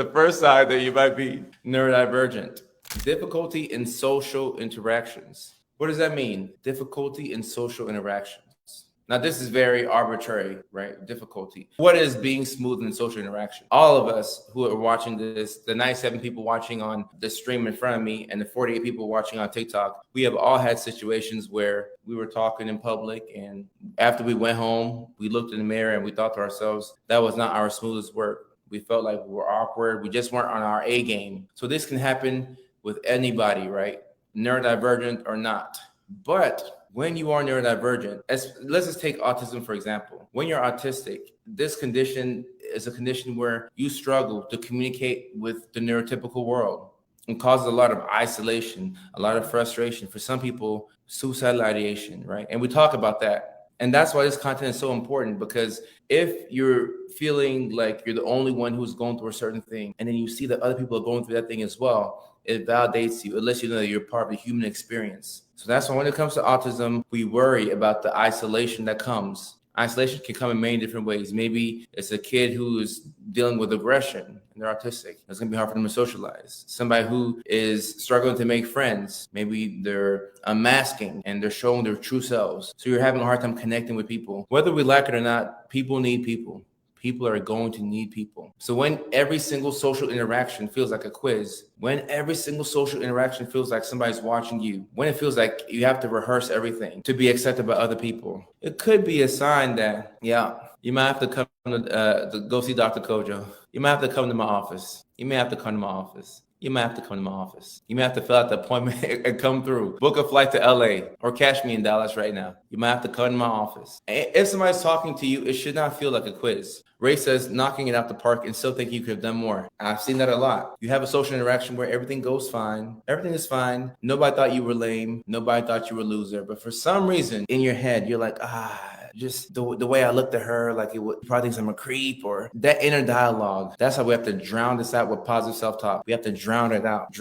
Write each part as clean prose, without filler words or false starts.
The first sign that you might be neurodivergent. Difficulty in social interactions. What does that mean? Difficulty in social interactions. Now, this is very arbitrary, right? Difficulty. What is being smooth in social interaction? All of us who are watching this, the 97 people watching on the stream in front of me and the 48 people watching on TikTok, we have all had situations where we were talking in public, and after we went home, we looked in the mirror and we thought to ourselves, that was not our smoothest work. We felt like we were awkward. We just weren't on our A game. So this can happen with anybody, right? Neurodivergent or not. But when you are neurodivergent, let's just take autism, for example. When you're autistic, this condition is a condition where you struggle to communicate with the neurotypical world. It causes a lot of isolation, a lot of frustration. For some people, suicidal ideation, right? And we talk about that. And that's why this content is so important, because if you're feeling like you're the only one who's going through a certain thing, and then you see that other people are going through that thing as well, it validates you. It lets you know that you're part of the human experience. So that's why when it comes to autism, we worry about the isolation that comes. Isolation can come in many different ways. Maybe it's a kid who is dealing with aggression and they're autistic. It's going to be hard for them to socialize. Somebody who is struggling to make friends. Maybe they're unmasking and they're showing their true selves. So you're having a hard time connecting with people. Whether we like it or not, people need people. People are going to need people. So when every single social interaction feels like a quiz, when every single social interaction feels like somebody's watching you, when it feels like you have to rehearse everything to be accepted by other people, it could be a sign that, you might have to come to go see Dr. Kojo. You might have to come to my office. You may have to come to my office. You might have to come to my office. You may have to fill out the appointment and come through. Book a flight to LA or catch me in Dallas right now. You might have to come to my office. If somebody's talking to you, it should not feel like a quiz. Ray says knocking it out the park and still thinking you could have done more. I've seen that a lot. You have a social interaction where everything goes fine. Everything is fine. Nobody thought you were lame. Nobody thought you were a loser. But for some reason in your head, you're like, just the way I looked at her, like it would probably thinks I'm a creep, or that inner dialogue. That's how we have to drown this out with positive self-talk. We have to drown it out.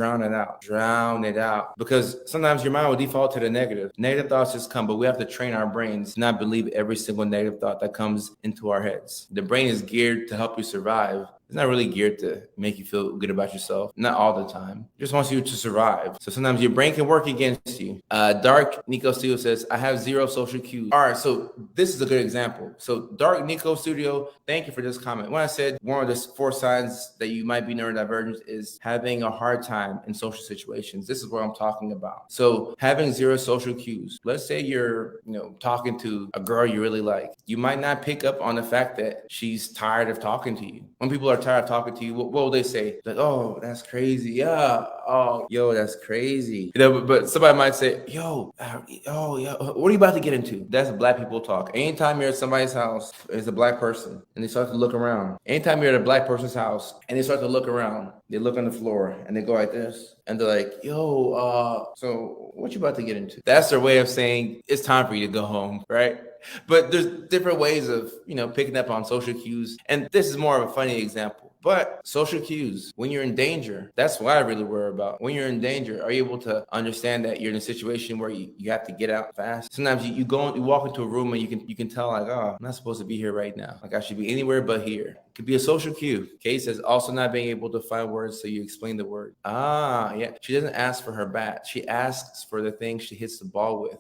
Because sometimes your mind will default to the negative. Negative thoughts just come, but we have to train our brains to not believe every single negative thought that comes into our heads. The brain is geared to help you survive. It's not really geared to make you feel good about yourself. Not all the time. It just wants you to survive. So sometimes your brain can work against you. Dark Nico Studio says, I have zero social cues. All right, so this is a good example. So Dark Nico Studio, thank you for this comment. When I said one of the 4 signs that you might be neurodivergent is having a hard time in social situations. This is what I'm talking about. So having zero social cues. Let's say you're talking to a girl you really like. You might not pick up on the fact that she's tired of talking to you. When people are tired of talking to you, what will they say? Like, oh, that's crazy. Yeah. Oh, yo, that's crazy. But somebody might say, yo, what are you about to get into? That's Black people talk. Anytime you're at somebody's house, there's a Black person, and they start to look around. Anytime you're at a Black person's house, and they start to look around, they look on the floor, and they go like this, and they're like, yo, so what you about to get into? That's their way of saying, it's time for you to go home, right? But there's different ways of, picking up on social cues. And this is more of a funny example. But social cues, when you're in danger, that's what I really worry about. When you're in danger, are you able to understand that you're in a situation where you have to get out fast? Sometimes you walk into a room and you can tell like, oh, I'm not supposed to be here right now. Like I should be anywhere but here. Could be a social cue. Kate says also not being able to find words, so you explain the word. Yeah. She doesn't ask for her bat. She asks for the thing she hits the ball with.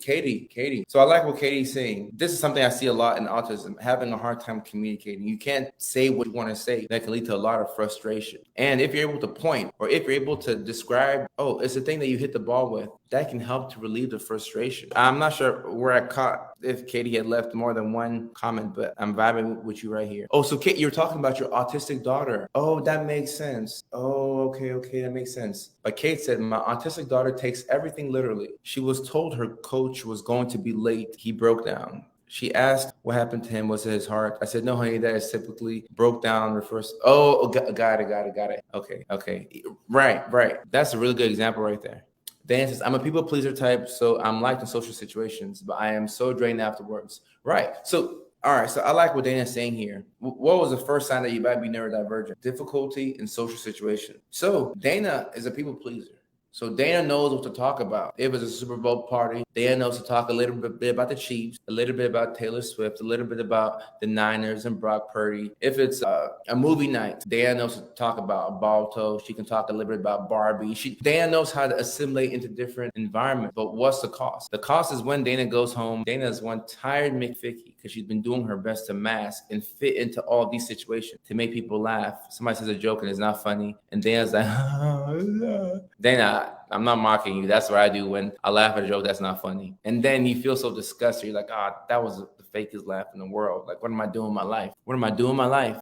Katie. So I like what Katie's saying. This is something I see a lot in autism, having a hard time communicating. You can't say what you want to say. That can lead to a lot of frustration. And if you're able to point, or if you're able to describe, oh, it's the thing that you hit the ball with, that can help to relieve the frustration. I'm not sure where I caught if Katie had left more than one comment, but I'm vibing with you right here. Oh, so Kate, you're talking about your autistic daughter. Oh, that makes sense. Oh, okay, that makes sense. But Kate said, my autistic daughter takes everything literally. She was told her coach was going to be late. He broke down. She asked what happened to him. Was it his heart? I said, no, honey, that is typically broke down, refers. Got it. Okay. Right. That's a really good example right there. Dan says, I'm a people pleaser type, so I'm liked in social situations, but I am so drained afterwards. Right. So I like what Dana's saying here. What was the first sign that you might be neurodivergent? Difficulty in social situations. So Dana is a people pleaser. So Dana knows what to talk about. If it's a Super Bowl party, Dana knows to talk a little bit about the Chiefs, a little bit about Taylor Swift, a little bit about the Niners and Brock Purdy. If it's a movie night, Dana knows to talk about Balto. She can talk a little bit about Barbie. Dana knows how to assimilate into different environments. But what's the cost? The cost is when Dana goes home, Dana is one tired McFicky because she's been doing her best to mask and fit into all these situations to make people laugh. Somebody says a joke and it's not funny, and Dana's like, Dana, I'm not mocking you. That's what I do when I laugh at a joke that's not funny. And then you feel so disgusted. You're like, that was the fakest laugh in the world. Like, what am I doing in my life? What am I doing in my life?